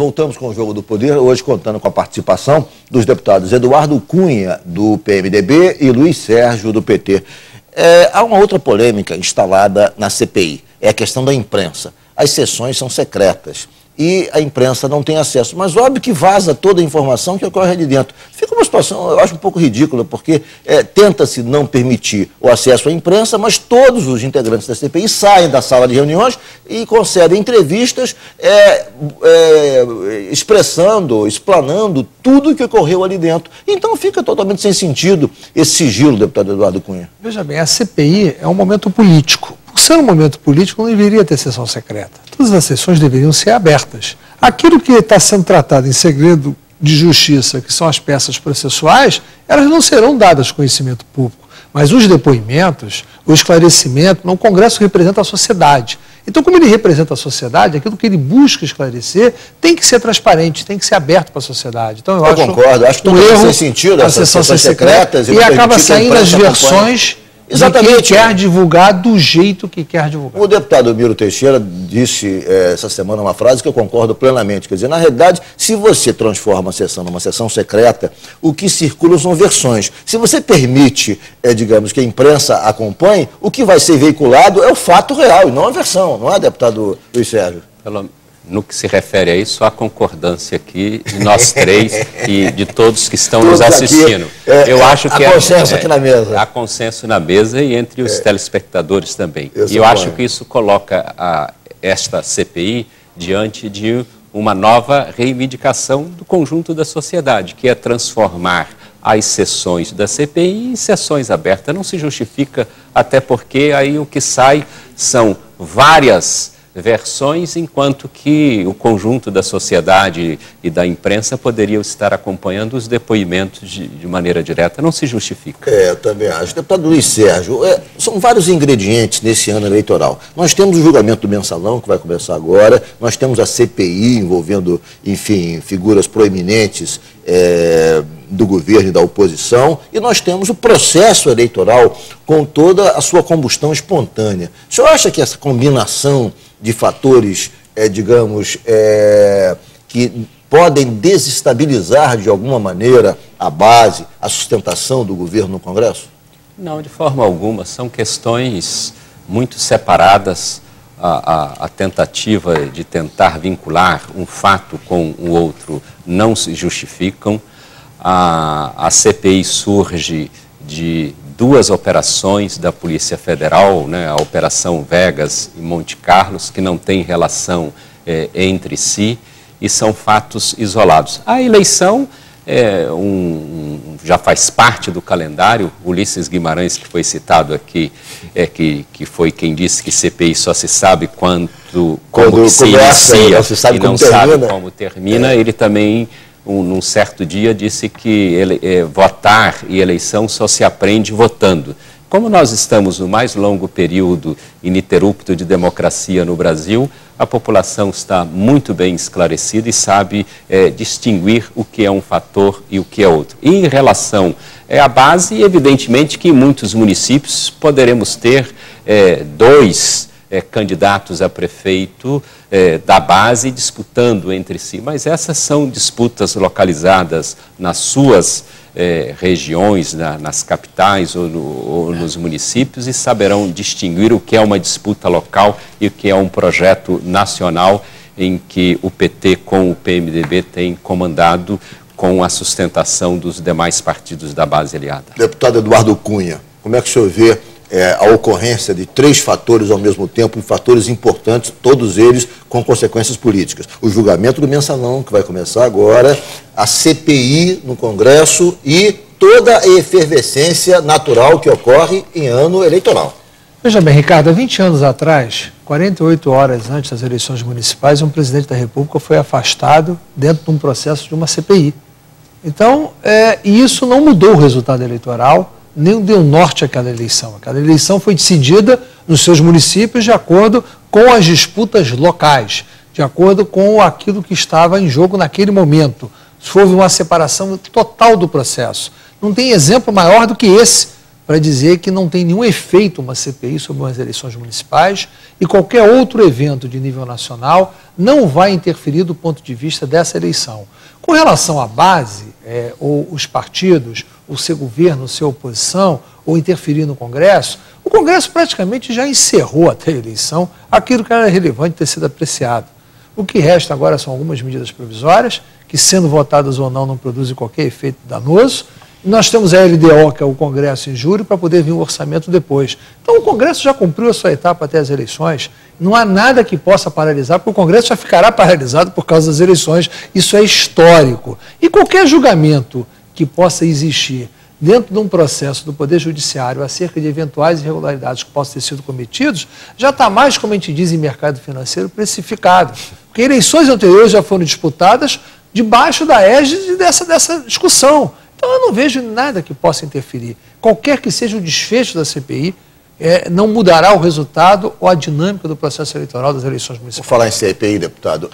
voltamos com o Jogo do Poder, hoje contando com a participação dos deputados Eduardo Cunha, do PMDB, e Luiz Sérgio, do PT. Há uma outra polêmica instalada na CPI, é a questão da imprensa. As sessões são secretas e a imprensa não tem acesso, mas óbvio que vaza toda a informação que ocorre ali dentro. Fica uma situação, eu acho um pouco ridícula, porque tenta-se não permitir o acesso à imprensa, mas todos os integrantes da CPI saem da sala de reuniões e concedem entrevistas explanando tudo o que ocorreu ali dentro. Então fica totalmente sem sentido esse sigilo, deputado Eduardo Cunha. Veja bem, a CPI é um momento político. Por ser um momento político, não deveria ter sessão secreta. Todas as sessões deveriam ser abertas. Aquilo que está sendo tratado em segredo de justiça, que são as peças processuais, elas não serão dadas ao conhecimento público. Mas os depoimentos, o esclarecimento, o Congresso representa a sociedade. Então, como ele representa a sociedade, aquilo que ele busca esclarecer tem que ser transparente, tem que ser aberto para a sociedade. Então, eu concordo, acho que todo erro sem sentido essas sessões secretas e acaba saindo as versões exatamente de quem quer divulgar do jeito que quer divulgar. O deputado Miro Teixeira disse essa semana uma frase que eu concordo plenamente. Quer dizer, na realidade, se você transforma a sessão numa sessão secreta, o que circula são versões. Se você permite, digamos, que a imprensa acompanhe, o que vai ser veiculado é o fato real e não a versão, não é, deputado Luiz Sérgio? No que se refere a isso, há concordância aqui de nós três e de todos que estão nos assistindo. Eu acho que há consenso aqui na mesa. Há consenso na mesa e entre os telespectadores também. E eu acho que isso coloca esta CPI diante de uma nova reivindicação do conjunto da sociedade, que é transformar as sessões da CPI em sessões abertas. Não se justifica, até porque aí o que sai são várias versões, enquanto que o conjunto da sociedade e da imprensa poderiam estar acompanhando os depoimentos de maneira direta. Não se justifica. Eu também acho. Deputado Luiz Sérgio, são vários ingredientes nesse ano eleitoral. Nós temos o julgamento do mensalão, que vai começar agora, nós temos a CPI envolvendo, enfim, figuras proeminentes do governo e da oposição, e nós temos o processo eleitoral com toda a sua combustão espontânea. O senhor acha que essa combinação de fatores, que podem desestabilizar de alguma maneira a base, a sustentação do governo no Congresso? Não, de forma alguma. São questões muito separadas. A tentativa de tentar vincular um fato com o outro não se justificam. A CPI surge de duas operações da Polícia Federal, né, a Operação Vegas e Monte Carlos, que não têm relação entre si e são fatos isolados. A eleição já faz parte do calendário. Ulisses Guimarães, que foi citado aqui, que foi quem disse que CPI só se sabe como se inicia e não sabe como termina. Ele também, num certo dia, disse que votar e eleição só se aprende votando. Como nós estamos no mais longo período ininterrupto de democracia no Brasil, a população está muito bem esclarecida e sabe distinguir o que é um fator e o que é outro. E em relação à base, evidentemente que em muitos municípios poderemos ter dois candidatos a prefeito da base disputando entre si, mas essas são disputas localizadas nas suas regiões, nas capitais ou nos municípios, e saberão distinguir o que é uma disputa local e o que é um projeto nacional em que o PT com o PMDB tem comandado com a sustentação dos demais partidos da base aliada. Deputado Eduardo Cunha, como é que o senhor vê a ocorrência de três fatores ao mesmo tempo, fatores importantes, todos eles com consequências políticas? O julgamento do mensalão, que vai começar agora, a CPI no Congresso e toda a efervescência natural que ocorre em ano eleitoral. Veja bem, Ricardo, há 20 anos atrás, 48 horas antes das eleições municipais, um presidente da República foi afastado dentro de um processo de uma CPI. Então, e isso não mudou o resultado eleitoral, nem deu norte àquela eleição. Aquela eleição foi decidida nos seus municípios de acordo com as disputas locais, de acordo com aquilo que estava em jogo naquele momento. Houve uma separação total do processo. Não tem exemplo maior do que esse. para dizer que não tem nenhum efeito uma CPI sobre umas eleições municipais e qualquer outro evento de nível nacional não vai interferir do ponto de vista dessa eleição. Com relação à base, ou os partidos, o seu governo, a sua oposição, ou interferir no Congresso, o Congresso praticamente já encerrou até a eleição aquilo que era relevante ter sido apreciado. O que resta agora são algumas medidas provisórias, que sendo votadas ou não produzem qualquer efeito danoso. Nós temos a LDO, que é o Congresso em julho, para poder vir o orçamento depois. Então o Congresso já cumpriu a sua etapa até as eleições. Não há nada que possa paralisar, porque o Congresso já ficará paralisado por causa das eleições. Isso é histórico. E qualquer julgamento que possa existir dentro de um processo do Poder Judiciário acerca de eventuais irregularidades que possam ter sido cometidos, já está mais, como a gente diz em mercado financeiro, precificado. Porque eleições anteriores já foram disputadas debaixo da égide dessa discussão. Então eu não vejo nada que possa interferir. Qualquer que seja o desfecho da CPI, não mudará o resultado ou a dinâmica do processo eleitoral das eleições municipais. Vou falar em CPI, deputado.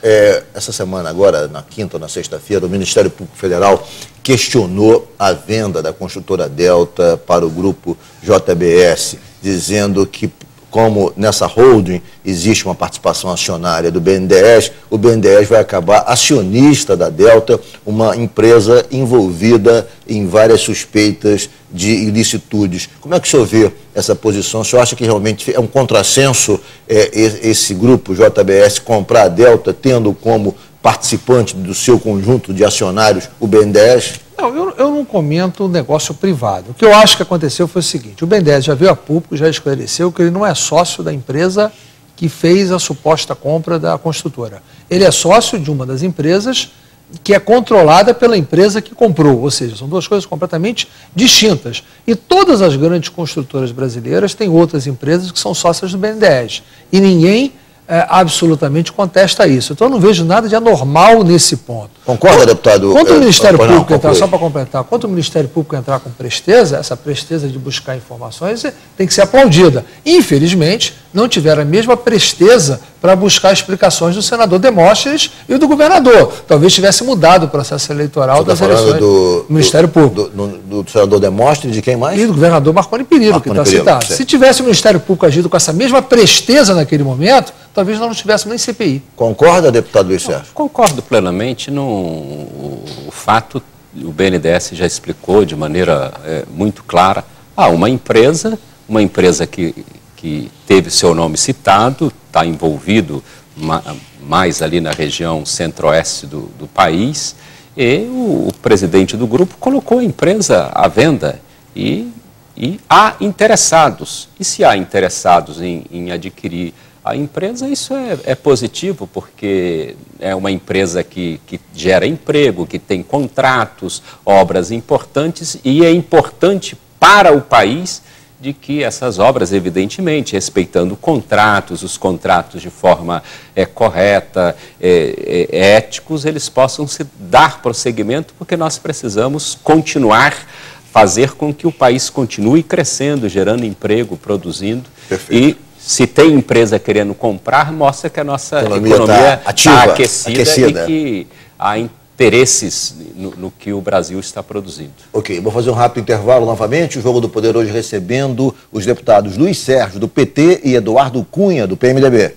Essa semana agora, na quinta ou na sexta-feira, o Ministério Público Federal questionou a venda da construtora Delta para o grupo JBS, dizendo que, como nessa holding existe uma participação acionária do BNDES, o BNDES vai acabar acionista da Delta, uma empresa envolvida em várias suspeitas de ilicitudes. Como é que o senhor vê essa posição? O senhor acha que realmente é um contrassenso esse grupo JBS comprar a Delta, tendo como participante do seu conjunto de acionários o BNDES? Não, eu não comento negócio privado. O que eu acho que aconteceu foi o seguinte: o BNDES já veio a público, já esclareceu que ele não é sócio da empresa que fez a suposta compra da construtora. Ele é sócio de uma das empresas que é controlada pela empresa que comprou, ou seja, são duas coisas completamente distintas. E todas as grandes construtoras brasileiras têm outras empresas que são sócias do BNDES. E ninguém absolutamente contesta isso. Então eu não vejo nada de anormal nesse ponto. Concorda, deputado? Quanto o Ministério Público entrar, só para completar, quanto o Ministério Público entrar com presteza, essa presteza de buscar informações tem que ser aplaudida. Infelizmente, não tiveram a mesma presteza para buscar explicações do senador Demóstenes e do governador. Talvez tivesse mudado o processo eleitoral das eleições do Ministério Público. Do senador Demóstenes, de quem mais? E do governador Marconi Perillo, que está citado. Se tivesse o Ministério Público agido com essa mesma presteza naquele momento, talvez nós não tivéssemos nem CPI. Concorda, deputado Luiz Sérgio? Concordo plenamente. O fato, o BNDES já explicou de maneira muito clara. Uma empresa que teve seu nome citado, está envolvido mais ali na região centro-oeste do país, e o presidente do grupo colocou a empresa à venda e há interessados. E se há interessados em adquirir a empresa, isso é positivo, porque é uma empresa que gera emprego, que tem contratos, obras importantes, e é importante para o país de que essas obras, evidentemente, respeitando contratos, os contratos de forma correta, éticos, eles possam se dar prosseguimento, porque nós precisamos fazer com que o país continue crescendo, gerando emprego, produzindo. Perfeito. E se tem empresa querendo comprar, mostra que a nossa economia está aquecida e que há interesses no que o Brasil está produzindo. Ok, vou fazer um rápido intervalo novamente. O Jogo do Poder hoje recebendo os deputados Luiz Sérgio, do PT, e Eduardo Cunha, do PMDB.